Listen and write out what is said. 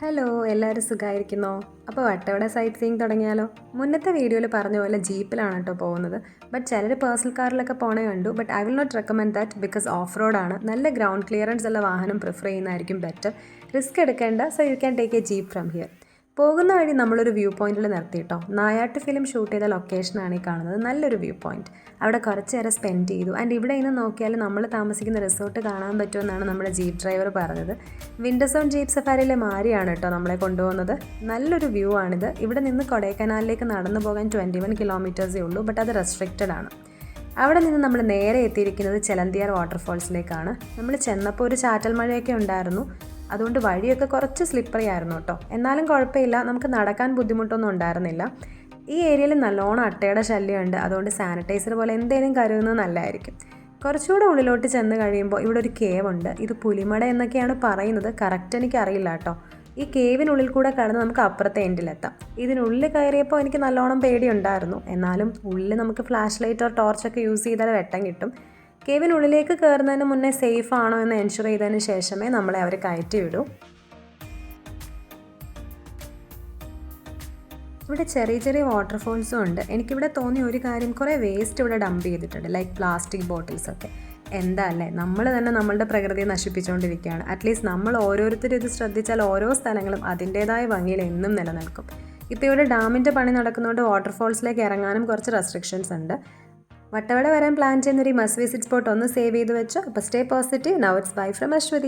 Hello എല്ലാവരും സുഖമായിരിക്കുന്നോ? അപ്പോൾ Vattavada site seeing തുടങ്ങിയാലോ? മുന്നത്തെ വീഡിയോയിൽ പറഞ്ഞ പോലെ ജീപ്പിലാണ് കേട്ടോ പോകുന്നത്. ബട്ട് ചിലർ പേഴ്സണൽ കാറിലൊക്കെ പോണേ കണ്ടു. But I will not recommend that because of റോഡാണ്. നല്ല ഗ്രൗണ്ട് ക്ലിയറൻസ് ഉള്ള വാഹനം പ്രിഫർ ചെയ്യുന്നതായിരിക്കും ബെറ്റർ. റിസ്ക് എടുക്കേണ്ട, so you can take a jeep from here. പോകുന്ന വഴി നമ്മളൊരു വ്യൂ പോയിന്റിൽ നിർത്തിയിട്ടോ. നായാട്ട് ഫിലിം ഷൂട്ട് ചെയ്ത ലൊക്കേഷനാണ് ഈ കാണുന്നത്. നല്ലൊരു വ്യൂ പോയിന്റ്. അവിടെ കുറച്ച് നേരം സ്പെൻഡ് ചെയ്തു. ആൻഡ് ഇവിടെ നിന്ന് നോക്കിയാൽ നമ്മൾ താമസിക്കുന്ന റിസോർട്ട് കാണാൻ പറ്റുമെന്നാണ് നമ്മുടെ ജീപ്പ് ഡ്രൈവർ പറഞ്ഞത്. വിൻഡർസോൺ ജീപ്പ് സഫാരിയിലെ മാരിയാണ് കേട്ടോ നമ്മളെ കൊണ്ടുപോകുന്നത്. നല്ലൊരു വ്യൂ ആണിത്. ഇവിടെ നിന്ന് കൊടൈക്കനാലിലേക്ക് നടന്നു പോകാൻ 21 കിലോമീറ്റേഴ്സേ ഉള്ളൂ. ബട്ട് അത് റെസ്ട്രിക്റ്റഡ് ആണ്. അവിടെ നിന്ന് നമ്മൾ നേരെ എത്തിയിരിക്കുന്നത് ചെലന്തിയാർ വാട്ടർഫോൾസിലേക്കാണ്. നമ്മൾ ചെന്നപ്പോൾ ഒരു ചാറ്റൽ മഴയൊക്കെ ഉണ്ടായിരുന്നു. അതുകൊണ്ട് വഴിയൊക്കെ കുറച്ച് സ്ലിപ്പറി ആയിരുന്നു കേട്ടോ. എന്നാലും കുഴപ്പമില്ല, നമുക്ക് നടക്കാൻ ബുദ്ധിമുട്ടൊന്നും ഉണ്ടായിരുന്നില്ല. ഈ ഏരിയയിൽ നല്ലോണം അട്ടയുടെ ശല്യമുണ്ട്. അതുകൊണ്ട് സാനിറ്റൈസർ പോലെ എന്തെങ്കിലും കരുതുന്നത് നല്ലതായിരിക്കും. കുറച്ചുകൂടെ ഉള്ളിലോട്ട് ചെന്ന് കഴിയുമ്പോൾ ഇവിടെ ഒരു കേവ് ഉണ്ട്. ഇത് പുലിമട എന്നൊക്കെയാണ് പറയുന്നത്. കറക്റ്റ് എനിക്കറിയില്ല കേട്ടോ. ഈ കേവിനുള്ളിൽ കൂടെ കടന്ന് നമുക്ക് അപ്പുറത്തെ എൻഡിലെത്താം. ഇതിനുള്ളിൽ കയറിയപ്പോൾ എനിക്ക് നല്ലോണം പേടിയുണ്ടായിരുന്നു. എന്നാലും ഉള്ളിൽ നമുക്ക് ഫ്ലാഷ് ലൈറ്റോ ടോർച്ചൊക്കെ യൂസ് ചെയ്താൽ വെട്ടം കിട്ടും. കേവിനുള്ളിലേക്ക് കയറുന്നതിന് മുന്നേ സേഫ് ആണോ എന്ന് എൻഷുർ ചെയ്തതിന് ശേഷമേ നമ്മളെ അവർ കയറ്റി വിടൂ. ഇവിടെ ചെറിയ ചെറിയ വാട്ടർഫോൾസും ഉണ്ട്. എനിക്കിവിടെ തോന്നിയ ഒരു കാര്യം, കുറേ വേസ്റ്റ് ഇവിടെ ഡംപ് ചെയ്തിട്ടുണ്ട്, ലൈക്ക് പ്ലാസ്റ്റിക് ബോട്ടിൽസൊക്കെ. എന്താ അല്ലേ, നമ്മൾ തന്നെ നമ്മളുടെ പ്രകൃതിയെ നശിപ്പിച്ചുകൊണ്ടിരിക്കുകയാണ്. അറ്റ്ലീസ്റ്റ് നമ്മൾ ഓരോരുത്തരും ഇത് ശ്രദ്ധിച്ചാൽ ഓരോ സ്ഥലങ്ങളും അതിൻ്റേതായ ഭംഗിയിൽ എന്നും നിലനിൽക്കും. ഇപ്പോൾ ഇവിടെ ഡാമിൻ്റെ പണി നടക്കുന്നതുകൊണ്ട് വാട്ടർഫോൾസിലേക്ക് ഇറങ്ങാനും കുറച്ച് റെസ്ട്രിക്ഷൻസ് ഉണ്ട്. വട്ടവട വരാൻ പ്ലാൻ ചെയ്യുന്നൊരു മസ്റ്റ് വിസിറ്റ് സ്പോട്ട് ഒന്ന് സേവ് ചെയ്ത് വെച്ചോ. അപ്പോൾ stay positive. Now it's bye from Aswathy.